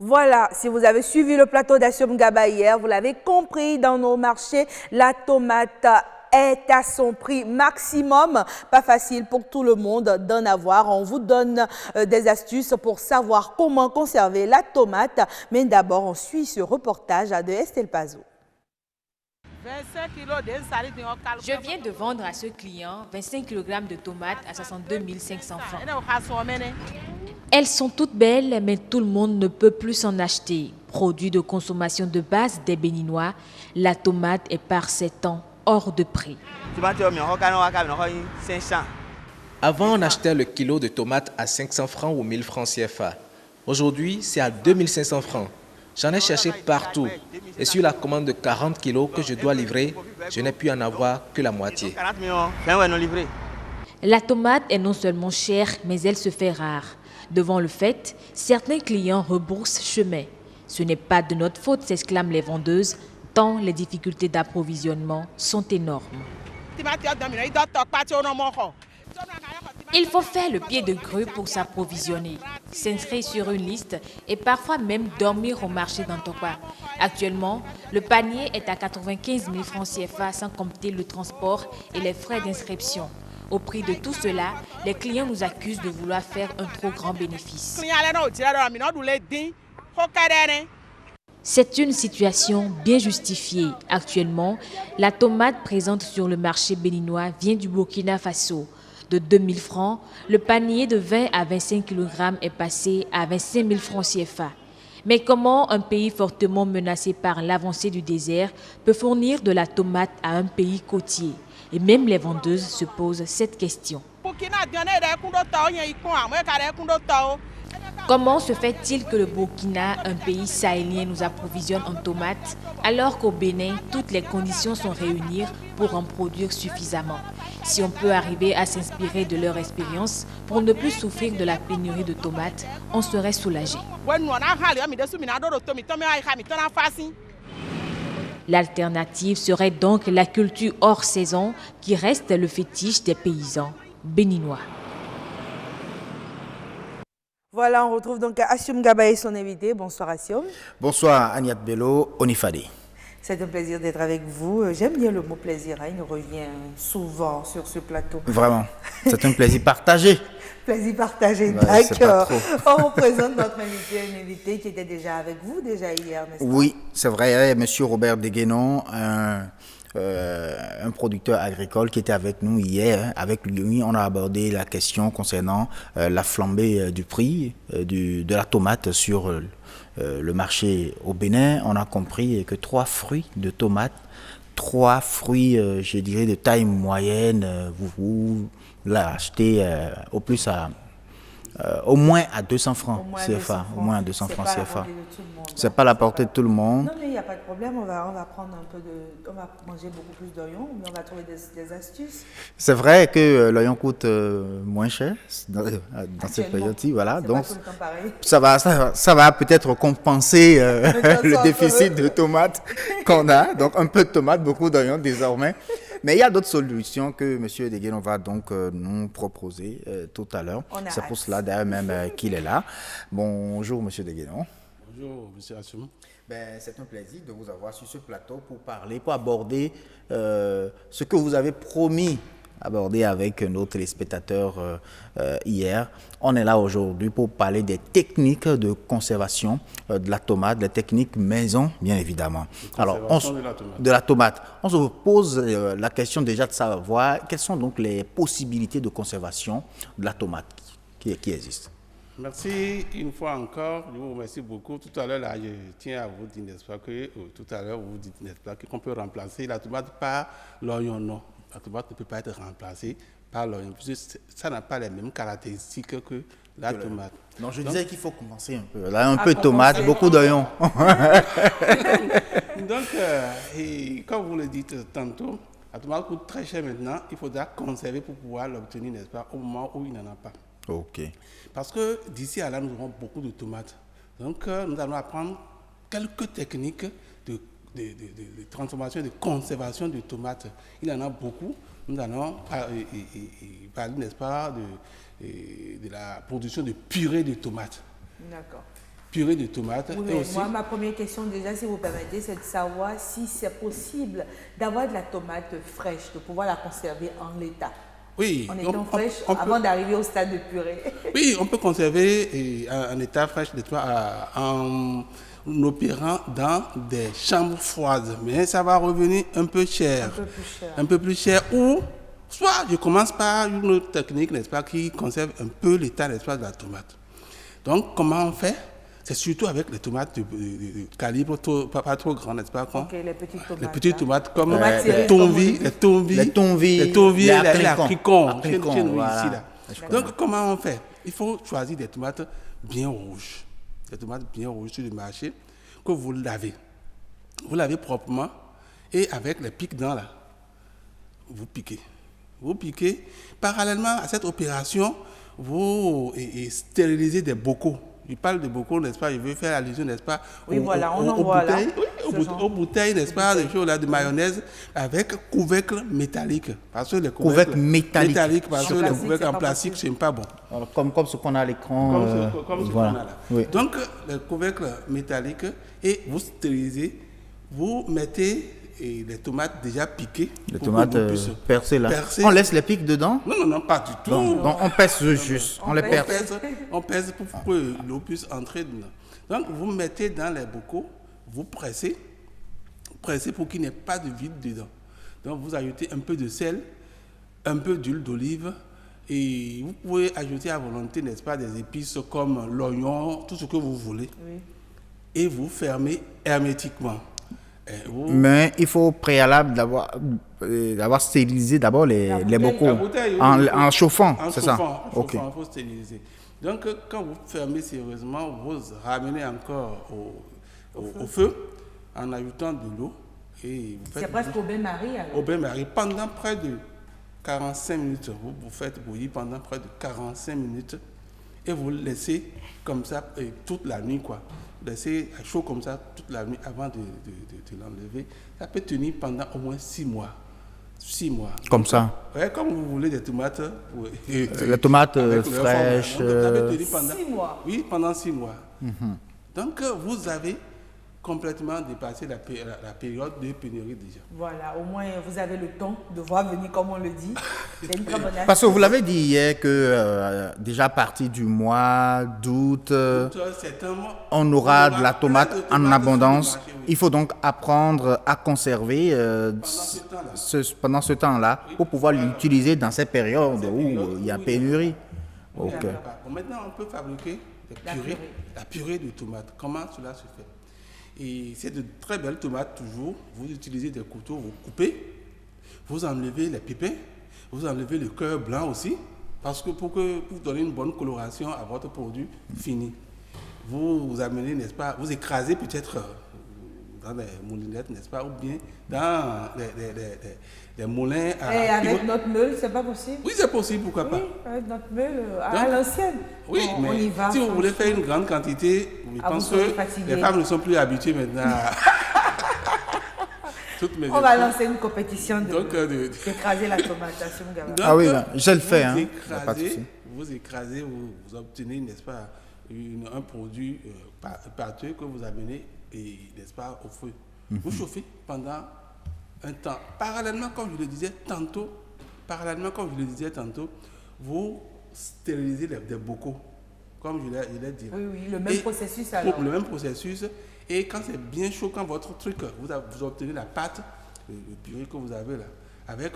Voilà, si vous avez suivi le plateau d'Assiom Gaba hier, vous l'avez compris, dans nos marchés, la tomate est à son prix maximum. Pas facile pour tout le monde d'en avoir. On vous donne des astuces pour savoir comment conserver la tomate. Mais d'abord, on suit ce reportage de Estelle Pazou. Je viens de vendre à ce client 25 kg de tomates à 62 500 francs. Elles sont toutes belles, mais tout le monde ne peut plus s'en acheter. Produit de consommation de base des Béninois, la tomate est par ces temps hors de prix. Avant, on achetait le kilo de tomates à 500 francs ou 1000 francs CFA. Aujourd'hui, c'est à 2500 francs. J'en ai cherché partout. Et sur la commande de 40 kilos que je dois livrer, je n'ai pu en avoir que la moitié. La tomate est non seulement chère, mais elle se fait rare. Devant le fait, certains clients rebroussent chemin. Ce n'est pas de notre faute, s'exclament les vendeuses, tant les difficultés d'approvisionnement sont énormes. Il faut faire le pied de grue pour s'approvisionner, s'inscrire sur une liste et parfois même dormir au marché d'Antokwa. Actuellement, le panier est à 95 000 francs CFA sans compter le transport et les frais d'inscription. Au prix de tout cela, les clients nous accusent de vouloir faire un trop grand bénéfice. C'est une situation bien justifiée. Actuellement, la tomate présente sur le marché béninois vient du Burkina Faso. De 2 000 francs, le panier de 20 à 25 kg est passé à 25 000 francs CFA. Mais comment un pays fortement menacé par l'avancée du désert peut fournir de la tomate à un pays côtier? Et même les vendeuses se posent cette question. Comment se fait-il que le Burkina, un pays sahélien, nous approvisionne en tomates alors qu'au Bénin, toutes les conditions sont réunies pour en produire suffisamment? Si on peut arriver à s'inspirer de leur expérience pour ne plus souffrir de la pénurie de tomates, on serait soulagé. L'alternative serait donc la culture hors saison qui reste le fétiche des paysans béninois. Voilà, on retrouve donc Assiom Gaba et son invité. Bonsoir Assiom. Bonsoir Agnat Bello, Onifade. C'est un plaisir d'être avec vous. J'aime bien le mot plaisir, hein. Il revient souvent sur ce plateau. Vraiment, c'est un plaisir partagé. Plaisir partagé, Ouais, d'accord. On présente notre invité, un invité qui était déjà avec vous déjà hier, n'est-ce pas? Oui, c'est vrai, Monsieur Robert Deguénon, un producteur agricole qui était avec nous hier. Avec lui, on a abordé la question concernant la flambée du prix de la tomate sur le marché au Bénin. On a compris que 3 fruits de tomates, 3 fruits, je dirais, de taille moyenne, vous l'achetez au plus au moins à 200 francs CFA. Au moins à 200 francs CFA. C'est pas la portée de tout le monde. Non, mais il n'y a pas de problème. On va prendre un peu de. On va manger beaucoup plus d'oignons, mais on va trouver des astuces. C'est vrai que l'oignon coûte moins cher dans cette période-ci. Voilà. Donc, ça va peut-être compenser le déficit de tomates qu'on a. Donc, un peu de tomates, beaucoup d'oignons désormais. Mais il y a d'autres solutions que M. Deguénon va donc nous proposer tout à l'heure. C'est pour cela d'ailleurs même qu'il est là. Bonjour M. Deguénon. Bonjour M. Assiom. C'est un plaisir de vous avoir sur ce plateau pour parler, pour aborder ce que vous avez promis aborder avec nos téléspectateurs hier. On est là aujourd'hui pour parler des techniques de conservation de la tomate, des techniques maison, bien évidemment. Alors, de la tomate. On se pose la question déjà de savoir quelles sont donc les possibilités de conservation de la tomate qui existent. Merci une fois encore, je vous remercie beaucoup. Tout à l'heure, là, je tiens à vous dire, n'est-ce pas, que tout à l'heure, vous dites, n'est-ce pas, qu'on peut remplacer la tomate par l'oignon, non. La tomate ne peut pas être remplacée par l'oignon, puisque ça n'a pas les mêmes caractéristiques que la tomate. Non, je disais qu'il faut commencer un peu. Là, un peu de tomate, beaucoup d'oignons. Donc, et comme vous le dites tantôt, la tomate coûte très cher maintenant. Il faudra conserver pour pouvoir l'obtenir, n'est-ce pas, au moment où il n'en a pas. Ok. Parce que d'ici à là, nous aurons beaucoup de tomates. Donc, nous allons apprendre quelques techniques de transformation, de conservation de tomates. Il y en a beaucoup. Nous allons parler, n'est-ce pas, de la production de purée de tomates. D'accord. purée de tomates. Oui, et mais aussi, moi, ma première question déjà, si vous permettez, c'est de savoir si c'est possible d'avoir de la tomate fraîche, de pouvoir la conserver en l'état. oui, En étant fraîche, on peut- avant d'arriver au stade de purée. oui, on peut conserver en état fraîche en opérant dans des chambres froides, mais ça va revenir un peu cher. Un peu plus cher. Un peu plus cher. Ou soit je commence par une autre technique, n'est-ce pas, qui conserve un peu l'état, n'est-ce pas, de la tomate. Donc, comment on fait? C'est surtout avec les tomates de calibre pas trop grand, n'est-ce pas? Ok, les petites tomates. Les petites tomates comme Tomates les cerises, tonvis, les tonvis, les acricons, chez nous voilà. ici, là. Donc, comment on fait? Il faut choisir des tomates bien rouges. Des tomates bien rouges sur le marché que vous lavez. Vous lavez proprement et avec les pics-dents là, vous piquez. Vous piquez. Parallèlement à cette opération, vous stérilisez des bocaux. Je parle de bocaux, n'est-ce pas? Je veux faire allusion, n'est-ce pas? Oui, voilà, on en voit là. Bouteilles, oui, aux bouteilles, n'est-ce pas? Des choses là, de mayonnaise avec couvercle métallique. Parce que les Couvercle métallique. parce que les couvercles en plastique, c'est pas bon. Alors, comme ce qu'on a à l'écran. Comme ce voilà. qu'on a là. Oui. Donc, le couvercle métallique, et vous stérilisez, vous mettez les tomates déjà piquées. Les pour tomates que l'eau puisse percées là. percer. On laisse les pics dedans? Non, pas du tout. Donc, on pèse juste. On les perce. On pèse pour que l'eau puisse entrer dedans. Donc, vous mettez dans les bocaux, vous pressez pour qu'il n'y ait pas de vide dedans. Donc, vous ajoutez un peu de sel, un peu d'huile d'olive, et vous pouvez ajouter à volonté, n'est-ce pas, des épices comme l'oignon, tout ce que vous voulez. Oui. Et vous fermez hermétiquement. Mais il faut au préalable d'avoir stérilisé d'abord les bocaux La bouteille, oui, en chauffant, c'est ça? En Ok. chauffant, il faut stériliser. Donc, quand vous fermez sérieusement, vous ramenez encore au feu en ajoutant de l'eau. Et vous faites C'est presque au bain-marie alors. au bain-marie pendant près de 45 minutes. Vous faites bouillir pendant près de 45 minutes et vous le laissez comme ça toute la nuit, quoi. Laissez à chaud comme ça toute la nuit avant de l'enlever. Ça peut tenir pendant au moins 6 mois. 6 mois. Comme ça. Ouais, comme vous voulez des tomates. Les tomates avec leur fraîches. forme, donc, ça peut tenir pendant 6 mois. Oui, pendant 6 mois. Donc, vous avez complètement dépassé la période de pénurie déjà. Voilà, au moins vous avez le temps de voir venir comme on le dit. C'est une très bonne astuce. Parce que vous l'avez dit hier que déjà à partir du mois d'août, on aura de la tomate en abondance. Marché, oui. Il faut donc apprendre à conserver pendant ce temps-là pour pouvoir l'utiliser dans ces périodes où il y a pénurie. Ok. Bon, maintenant, on peut fabriquer la purée de tomates. Comment cela se fait? Et c'est de très belles tomates toujours. Vous utilisez des couteaux, vous coupez, vous enlevez les pépins, vous enlevez le cœur blanc aussi, parce que pour donner une bonne coloration à votre produit fini, vous amenez, n'est-ce pas, vous écrasez peut-être dans les moulinettes, n'est-ce pas, ou bien dans les moulins. Et avec notre meule, c'est pas possible? Oui, c'est possible, pourquoi pas. Oui, avec notre meule à l'ancienne. Oui, on y mais va, si vous voulez faire une grande quantité, je pense vous serez que fatigué. les femmes ne sont plus habituées maintenant à toutes mes On va études. lancer une compétition d'écraser la tomate à Sumgaba. Donc, Ah oui, là, je le fais. Vous Hein. Y a pas de souci. écrasez, vous obtenez, n'est-ce pas, un produit pâteux que vous amenez, n'est-ce pas, au feu. Vous chauffez pendant un temps. Parallèlement, comme je le disais tantôt, vous stérilisez des bocaux, comme je l'ai dit. Oui, le même processus alors. Le même processus. Et quand c'est bien chaud, quand votre truc, vous obtenez la pâte, le purée que vous avez là, avec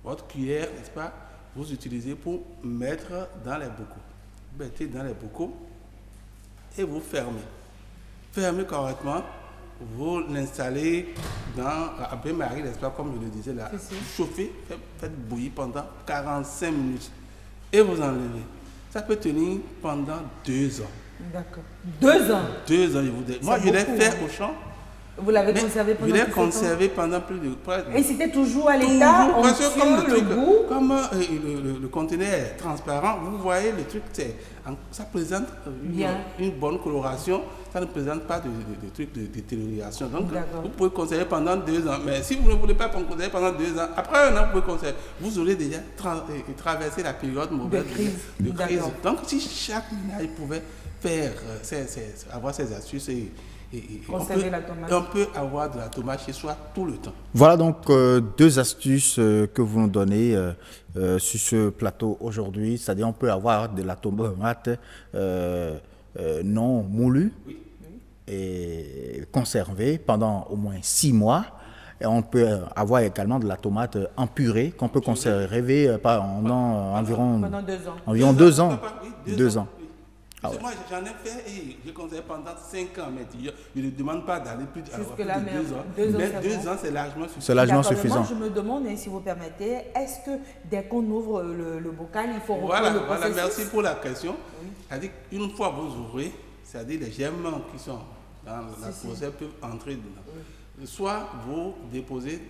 votre cuillère, n'est-ce pas, vous utilisez pour mettre dans les bocaux. Vous mettez dans les bocaux et vous fermez. Fermez correctement. Vous l'installez dans un bain-marie, n'est-ce pas, comme je le disais là. Vous chauffez, faites bouillir pendant 45 minutes et vous enlevez. Ça peut tenir pendant 2 ans. D'accord. 2 ans. 2 ans, je vous dis. Moi, je l'ai fait au champ Vous l'avez conservé pendant Je l'ai 17 ans? conservé pendant plus de... Et c'était toujours à l'état, Toujours, parce que comme le goût. comme le conteneur est transparent, vous voyez le truc, ça présente une bonne coloration, ça ne présente pas de trucs de détérioration. Donc vous pouvez conserver pendant 2 ans. Mais si vous ne voulez pas conserver pendant 2 ans, après 1 an, vous pouvez conserver. Vous aurez déjà traversé la période mauvaise de crise. Donc si chaque ménage pouvait faire, avoir ses astuces et on peut avoir de la tomate chez soi tout le temps. Voilà donc 2 astuces que vous nous donnez sur ce plateau aujourd'hui. C'est-à-dire on peut avoir de la tomate non moulue et conservée pendant au moins 6 mois. Et on peut avoir également de la tomate en purée qu'on peut conserver pendant environ 2 ans. Environ 2 ans. 2 ans. Ah ouais. Moi, j'en ai fait et j'ai conservé pendant 5 ans. Mais je ne demande pas d'aller plus de 2 ans. Mais 2 ans, c'est largement suffisant. C'est largement suffisant. Moi, je me demande, si vous permettez, est-ce que dès qu'on ouvre le bocal, il faut reprendre le processus? Voilà, merci pour la question. C'est-à-dire qu'une fois vous ouvrez, c'est-à-dire les germes qui sont dans la procès peuvent entrer dedans. Soit vous déposez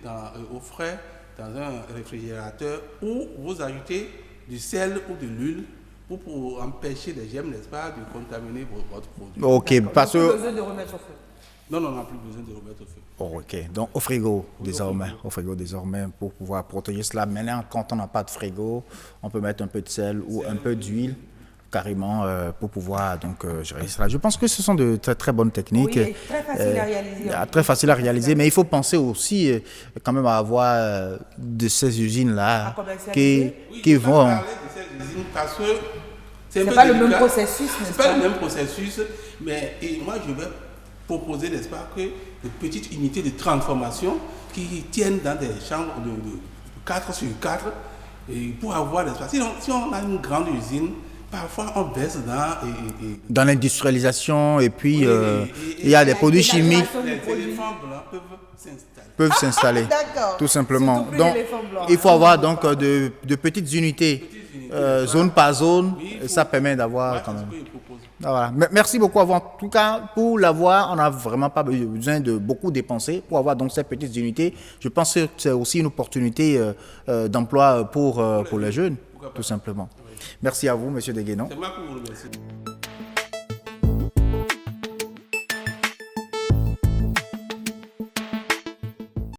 au frais dans un réfrigérateur ou vous ajoutez du sel ou de l'huile pour empêcher les germes, n'est-ce pas, de contaminer votre produit. Ok, parce que... On n'a plus besoin de remettre au feu. Non, on n'a plus besoin de remettre au feu. Oh, ok, donc au frigo désormais pour pouvoir protéger cela. Maintenant, quand on n'a pas de frigo, on peut mettre un peu de sel ou un peu d'huile carrément pour pouvoir donc gérer cela. Je pense que ce sont de très, très bonnes techniques. Oui, très faciles à réaliser. Très faciles à réaliser, mais il faut penser aussi quand même à avoir de ces usines-là qui vont... Parce que c'est pas le même processus, c'est pas le même processus, mais moi je vais proposer, n'est-ce pas, que des petites unités de transformation qui tiennent dans des chambres de 4 sur 4 et pour avoir l'espace. Sinon, si on a une grande usine, parfois on baisse dans l'industrialisation et puis il y a des produits chimiques. Les éléphants blancs peuvent s'installer. Tout simplement. Donc, il faut avoir donc de petites unités. Zone par zone, ça permet d'avoir quand même. Voilà. Merci beaucoup. En tout cas, pour l'avoir, on n'a vraiment pas besoin de beaucoup dépenser pour avoir donc ces petites unités. Je pense que c'est aussi une opportunité d'emploi pour les jeunes, tout simplement. Merci à vous, Monsieur Deguénon. C'est moi qui vous remercie.